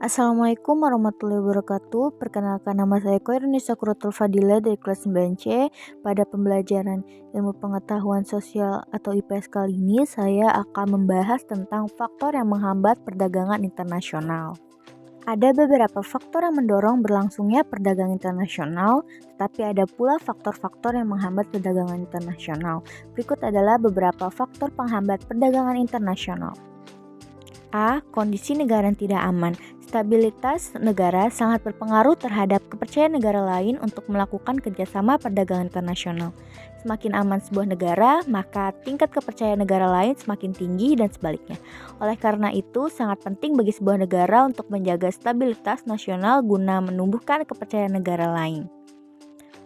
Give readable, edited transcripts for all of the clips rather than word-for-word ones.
Assalamualaikum warahmatullahi wabarakatuh. Perkenalkan, nama saya Koirunisa Kurotul Fadila dari kelas 9C. Pada pembelajaran ilmu pengetahuan sosial atau IPS kali ini, saya akan membahas tentang faktor yang menghambat perdagangan internasional. Ada beberapa faktor yang mendorong berlangsungnya perdagangan internasional, tetapi ada pula faktor-faktor yang menghambat perdagangan internasional. Berikut adalah beberapa faktor penghambat perdagangan internasional. A. Kondisi negara yang tidak aman. Stabilitas negara sangat berpengaruh terhadap kepercayaan negara lain untuk melakukan kerjasama perdagangan internasional. Semakin aman sebuah negara, maka tingkat kepercayaan negara lain semakin tinggi dan sebaliknya. Oleh karena itu, sangat penting bagi sebuah negara untuk menjaga stabilitas nasional guna menumbuhkan kepercayaan negara lain.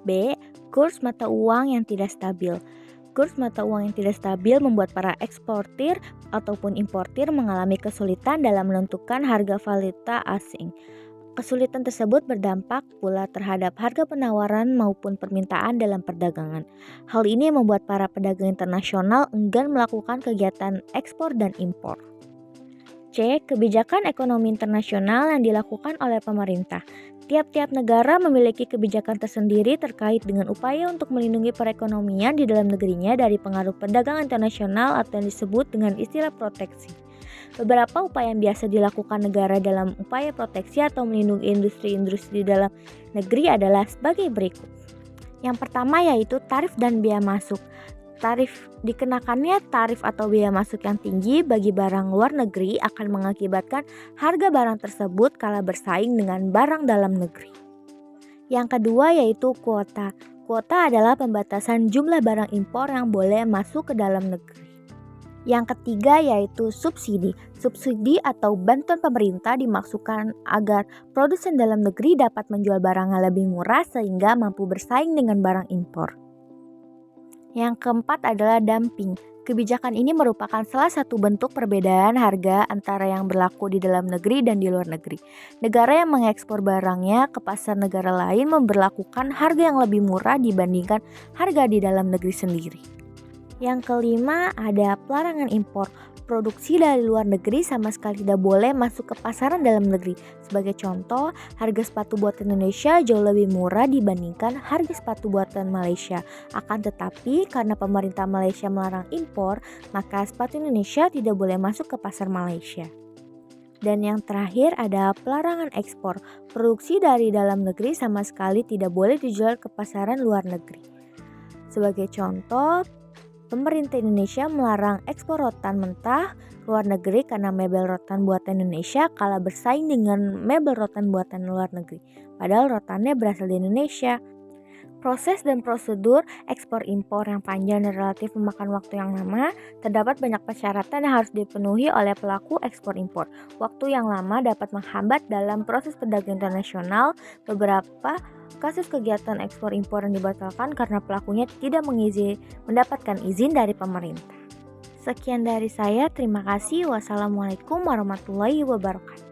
B. Kurs mata uang yang tidak stabil. Kurs mata uang yang tidak stabil membuat para eksportir ataupun importir mengalami kesulitan dalam menentukan harga valuta asing. Kesulitan tersebut berdampak pula terhadap harga penawaran maupun permintaan dalam perdagangan. Hal ini membuat para pedagang internasional enggan melakukan kegiatan ekspor dan impor. C. Kebijakan ekonomi internasional yang dilakukan oleh pemerintah. Tiap-tiap negara memiliki kebijakan tersendiri terkait dengan upaya untuk melindungi perekonomian di dalam negerinya dari pengaruh perdagangan internasional atau yang disebut dengan istilah proteksi. Beberapa upaya yang biasa dilakukan negara dalam upaya proteksi atau melindungi industri-industri di dalam negeri adalah sebagai berikut. Yang pertama yaitu tarif dan biaya masuk. Dikenakannya tarif atau biaya masuk yang tinggi bagi barang luar negeri akan mengakibatkan harga barang tersebut kalah bersaing dengan barang dalam negeri. Yang kedua yaitu kuota. Kuota adalah pembatasan jumlah barang impor yang boleh masuk ke dalam negeri. Yang ketiga yaitu subsidi. Subsidi atau bantuan pemerintah dimaksudkan agar produsen dalam negeri dapat menjual barangnya lebih murah sehingga mampu bersaing dengan barang impor. Yang keempat adalah dumping. Kebijakan ini merupakan salah satu bentuk perbedaan harga antara yang berlaku di dalam negeri dan di luar negeri. Negara yang mengekspor barangnya ke pasar negara lain memberlakukan harga yang lebih murah dibandingkan harga di dalam negeri sendiri. Yang kelima ada pelarangan impor. Produksi dari luar negeri sama sekali tidak boleh masuk ke pasaran dalam negeri. Sebagai contoh, harga sepatu buatan Indonesia jauh lebih murah dibandingkan harga sepatu buatan Malaysia. Akan tetapi, karena pemerintah Malaysia melarang impor, maka sepatu Indonesia tidak boleh masuk ke pasar Malaysia. Dan yang terakhir ada pelarangan ekspor. Produksi dari dalam negeri sama sekali tidak boleh dijual ke pasaran luar negeri. Sebagai contoh, pemerintah Indonesia melarang ekspor rotan mentah ke luar negeri karena mebel rotan buatan Indonesia kalah bersaing dengan mebel rotan buatan luar negeri. Padahal rotannya berasal dari Indonesia. Proses dan prosedur ekspor impor yang panjang dan relatif memakan waktu yang lama, terdapat banyak persyaratan yang harus dipenuhi oleh pelaku ekspor impor. Waktu yang lama dapat menghambat dalam proses perdagangan internasional. Beberapa kasus kegiatan ekspor impor yang dibatalkan karena pelakunya tidak mendapatkan izin dari pemerintah. Sekian dari saya, terima kasih. Wassalamualaikum warahmatullahi wabarakatuh.